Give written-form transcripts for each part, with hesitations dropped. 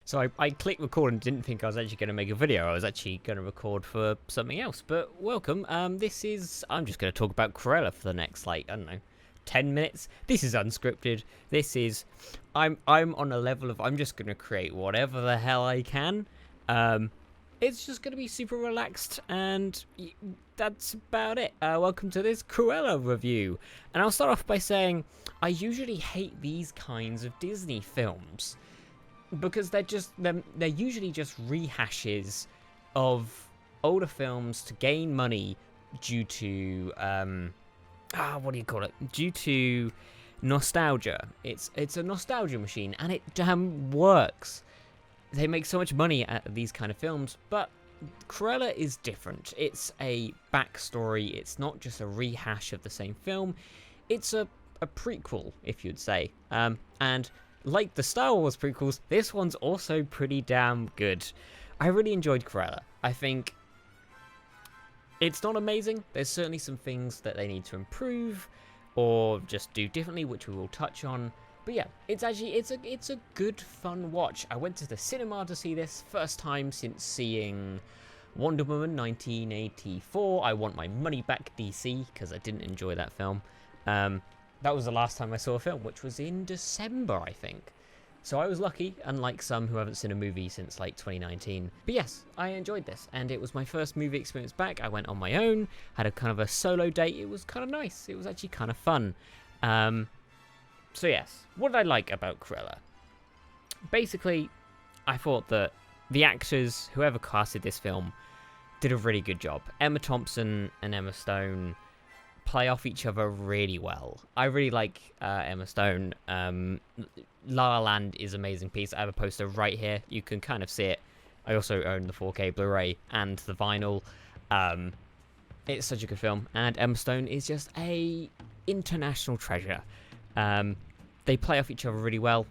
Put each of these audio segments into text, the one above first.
So I clicked record and didn't think I was actually going to make a video. I was actually going to record for something else. But welcome. I'm just going to talk about Cruella for the next, I don't know, 10 minutes. This is unscripted. I'm on a level of I'm just going to create whatever the hell I can. It's just going to be super relaxed, and that's about it. Welcome to this Cruella review. And I'll start off by saying I usually hate these kinds of Disney films because they're usually just rehashes of older films to gain money due to what do you call it? Due to nostalgia. It's a nostalgia machine, and it damn works. They make so much money out of these kind of films, but Cruella is different. It's a backstory. It's not just a rehash of the same film. It's a prequel, if you'd say. And like the Star Wars prequels, this one's also pretty damn good. I really enjoyed Cruella. I think it's not amazing. There's certainly some things that they need to improve or just do differently, which we will touch on. But yeah, it's a good fun watch. I went to the cinema to see this, first time since seeing Wonder Woman 1984. I want my money back, DC, because I didn't enjoy that film. That was the last time I saw a film, which was in December, I think. So I was lucky, unlike some who haven't seen a movie since 2019. But yes, I enjoyed this, and it was my first movie experience back. I went on my own, had a kind of a solo date. It was kind of nice. It was actually kind of fun. So yes, what did I like about Cruella? Basically, I thought that the actors, whoever casted this film, did a really good job. Emma Thompson and Emma Stone play off each other really well. I really like Emma Stone. La La Land is an amazing piece. I have a poster right here. You can kind of see it. I also own the 4K Blu-ray and the vinyl. It's such a good film, and Emma Stone is just a international treasure. They play off each other really well.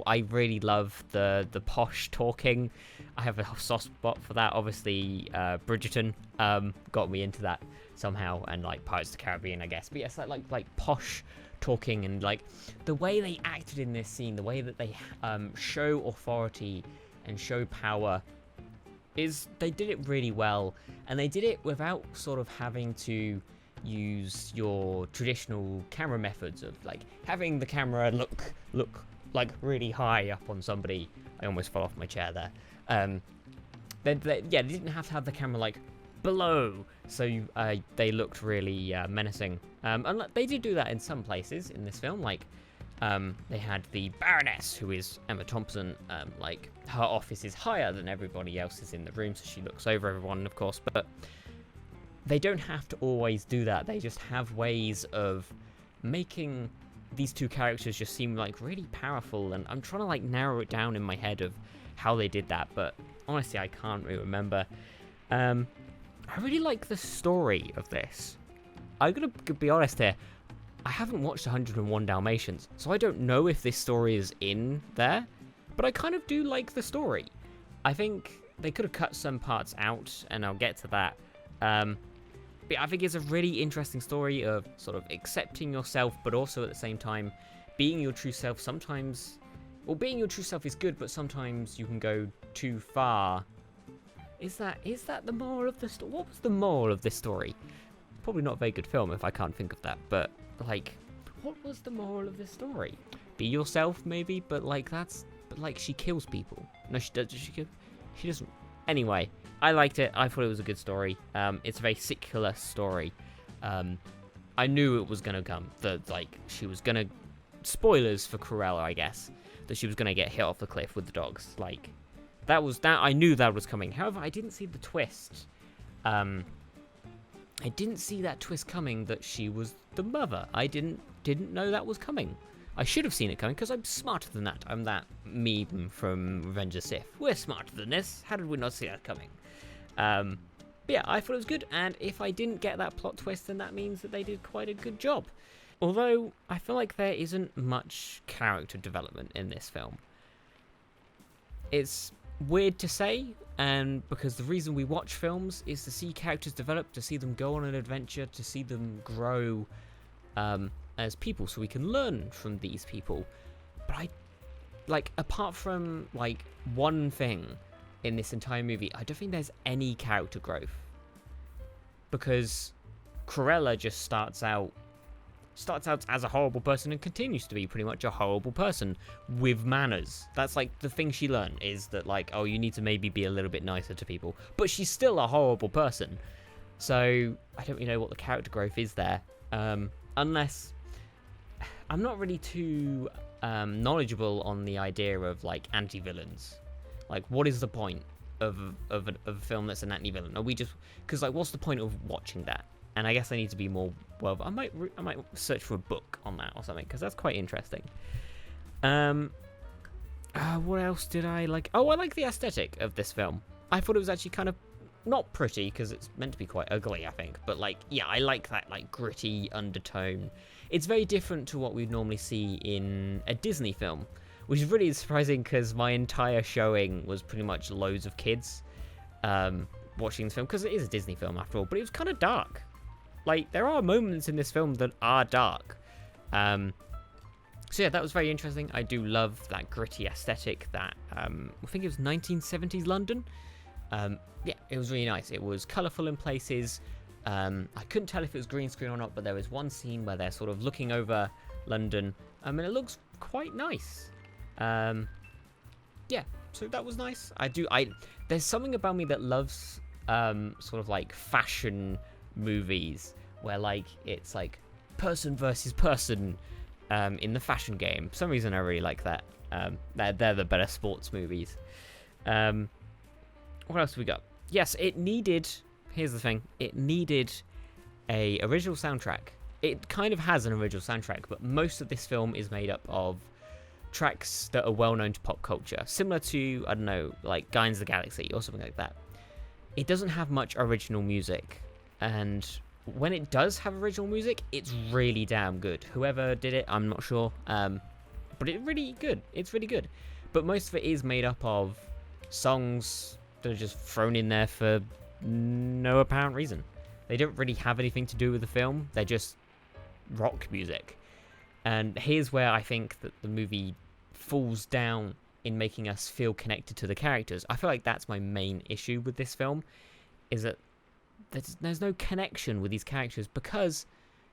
I really love the posh talking. I have a soft spot for that. Obviously, Bridgerton got me into that somehow, and like Pirates of the Caribbean, I guess. But yes, like posh talking, and like the way they acted in this scene, the way that they show authority and show power, they did it really well, and they did it without sort of having to use your traditional camera methods of like having the camera look like really high up on somebody. I almost fell off my chair there. They didn't have to have the camera like below, so they looked really menacing. And they did do that in some places in this film. Like they had the Baroness, who is Emma Thompson. Like her office is higher than everybody else's in the room, so she looks over everyone, of course. But they don't have to always do that. They just have ways of making these two characters just seem like really powerful, and I'm trying to like narrow it down in my head of how they did that, but honestly I can't really remember. I really like the story of this. I'm gonna be honest here, I haven't watched 101 Dalmatians, so I don't know if this story is in there, but I kind of do like the story. I think they could have cut some parts out, and I'll get to that. But I think it's a really interesting story of sort of accepting yourself, but also at the same time being your true self. Sometimes, well, being your true self is good, but sometimes you can go too far. Is that the moral of the story? What was the moral of this story? Probably not a very good film if I can't think of that, but like, what was the moral of this story? Be yourself, maybe, but like she kills people. No, she does. She doesn't. Anyway, I liked it. I thought it was a good story. It's a very secular story. I knew it was going to come. She was going to... Spoilers for Cruella, I guess. That she was going to get hit off the cliff with the dogs. Like, I knew that was coming. However, I didn't see the twist. I didn't see that twist coming, that she was the mother. I didn't know that was coming. I should have seen it coming, because I'm smarter than that. I'm that meme from Revenge of the Sith. We're smarter than this. How did we not see that coming? But yeah, I thought it was good, and if I didn't get that plot twist, then that means that they did quite a good job. Although, I feel like there isn't much character development in this film. It's weird to say, and because the reason we watch films is to see characters develop, to see them go on an adventure, to see them grow, as people, so we can learn from these people. But like, apart from, like, one thing in this entire movie, I don't think there's any character growth. Because Cruella just starts out as a horrible person and continues to be pretty much a horrible person with manners. That's, like, the thing she learned, is that, like, oh, you need to maybe be a little bit nicer to people. But she's still a horrible person. So, I don't really know what the character growth is there. Unless... I'm not really too knowledgeable on the idea of, like, anti-villains. Like, what is the point of a film that's an anti-villain? Are we just... Because, like, what's the point of watching that? And I guess I need to be more... Well, I might search for a book on that or something, because that's quite interesting. What else did I like? Oh, I like the aesthetic of this film. I thought it was actually kind of... Not pretty, because it's meant to be quite ugly, I think. But, like, yeah, I like that, like, gritty undertone. It's very different to what we'd normally see in a Disney film, which is really surprising because my entire showing was pretty much loads of kids watching this film, because it is a Disney film after all, but it was kind of dark. Like, there are moments in this film that are dark. So yeah, that was very interesting. I do love that gritty aesthetic, that, I think it was 1970s London. Yeah, it was really nice. It was colourful in places. I couldn't tell if it was green screen or not, but there was one scene where they're sort of looking over London. And it looks quite nice. Yeah, so that was nice. There's something about me that loves sort of like fashion movies where like it's like person versus person in the fashion game. For some reason I really like that. They're the better sports movies. What else have we got? Yes, it needed... Here's the thing. It needed a original soundtrack. It kind of has an original soundtrack, but most of this film is made up of tracks that are well known to pop culture. Similar to, I don't know, like Guardians of the Galaxy or something like that. It doesn't have much original music. And when it does have original music, it's really damn good. Whoever did it, I'm not sure. But it's really good. It's really good. But most of it is made up of songs that are just thrown in there for no apparent reason. They don't really have anything to do with the film. They're just rock music. And here's where I think that the movie falls down in making us feel connected to the characters. I feel like that's my main issue with this film, is that there's no connection with these characters because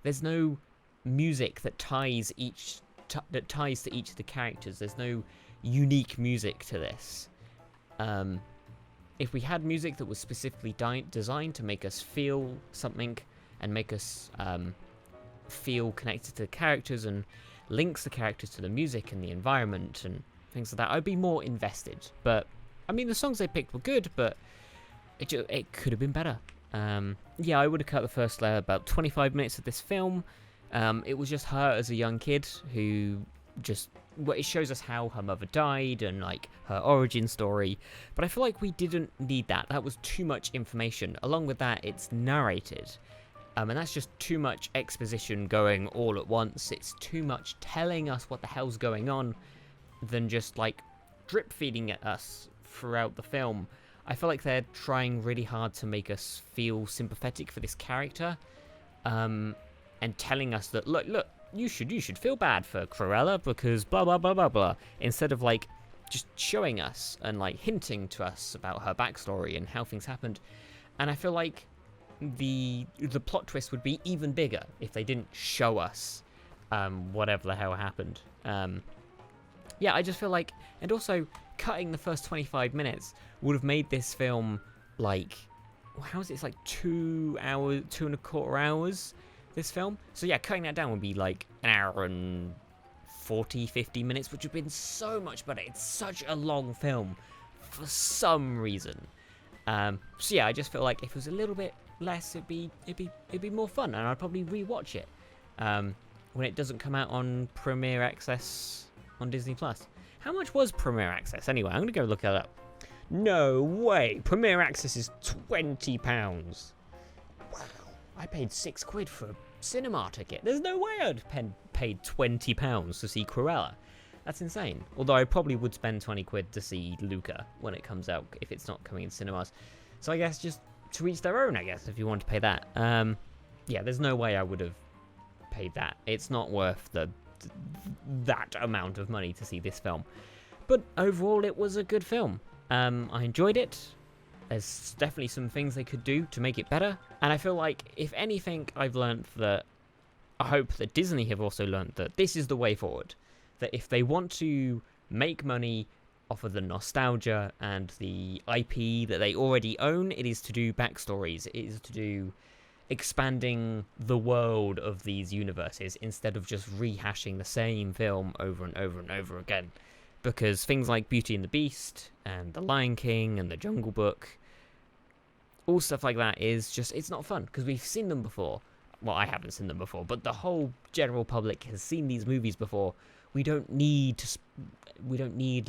there's no music that ties to each of the characters. There's no unique music to this. If we had music that was specifically designed to make us feel something and make us feel connected to the characters and links the characters to the music and the environment and things like that, I'd be more invested. But I mean, the songs they picked were good, but it could have been better. Yeah, I would have cut the first about 25 minutes of this film. It was just her as a young kid who just... Well, it shows us how her mother died and like her origin story, but I feel like we didn't need that. That was too much information. Along with that, it's narrated, and that's just too much exposition going all at once. It's too much telling us what the hell's going on than just like drip feeding at us throughout the film. I feel like they're trying really hard to make us feel sympathetic for this character, and telling us that look, you should feel bad for Cruella because blah blah blah blah blah, instead of like just showing us and like hinting to us about her backstory and how things happened. And I feel like the plot twist would be even bigger if they didn't show us whatever the hell happened. Yeah, I just feel like, and also cutting the first 25 minutes would have made this film like, how is it? It's like 2 hours, 2.25 hours. This film. So yeah, cutting that down would be like an hour and 50 minutes, which would have been so much better. It's such a long film for some reason. So yeah, I just feel like if it was a little bit less, it'd be more fun, and I'd probably rewatch it when it doesn't come out on Premiere Access on Disney Plus. How much was Premiere Access anyway? I'm gonna go look that up. No way! Premiere Access is £20. Wow, I paid £6 for a cinema ticket. There's no way I'd paid £20 to see Cruella. That's insane. Although I probably would spend £20 to see Luca when it comes out, if it's not coming in cinemas. So I guess just to each their own, I guess, if you want to pay that. Yeah, there's no way I would have paid that. It's not worth that amount of money to see this film. But overall, it was a good film. I enjoyed it. There's definitely some things they could do to make it better. And I feel like, if anything, I've learned that I hope that Disney have also learned that this is the way forward. That if they want to make money off of the nostalgia and the IP that they already own, it is to do backstories. It is to do expanding the world of these universes instead of just rehashing the same film over and over and over again. Because things like Beauty and the Beast and The Lion King and The Jungle Book, all stuff like that is just, it's not fun because we've seen them before. Well, I haven't seen them before, but the whole general public has seen these movies before. We don't need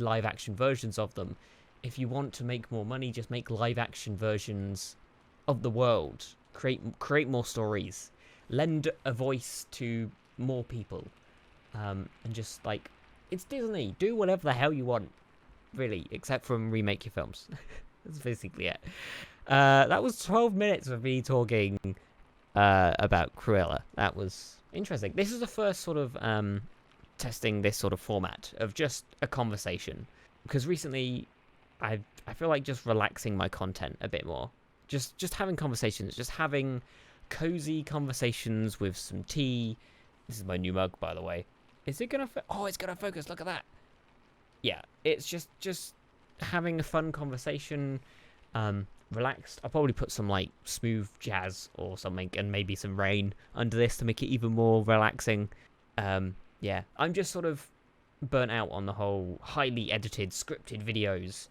live action versions of them. If you want to make more money, just make live action versions of the world. Create more stories. Lend a voice to more people. And just like, it's Disney. Do whatever the hell you want, really, except from remake your films. That's basically it. That was 12 minutes of me talking about Cruella. That was interesting. This is the first sort of testing this sort of format of just a conversation, because recently I feel like just relaxing my content a bit more, just having conversations, just having cozy conversations with some tea. This is my new mug, by the way. Is it gonna oh, it's gonna focus, look at that. Yeah, it's just having a fun conversation, relaxed. I'll probably put some like smooth jazz or something and maybe some rain under this to make it even more relaxing. Yeah, I'm just sort of burnt out on the whole highly edited, scripted videos.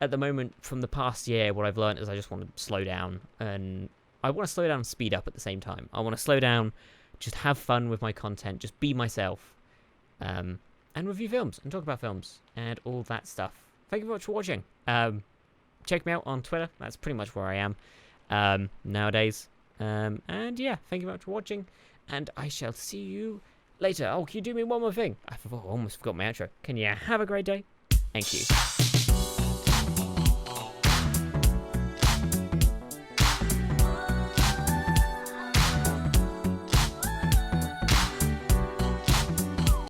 At the moment, from the past year, what I've learned is I just want to slow down, and I want to slow down and speed up at the same time. I want to slow down, just have fun with my content, just be myself, and review films and talk about films and all that stuff. Thank you very much for watching. Check me out on Twitter. That's pretty much where I am nowadays. And yeah, thank you very much for watching, and I shall see you later. Oh, can you do me one more thing? I almost forgot my outro. Can you have a great day? Thank you.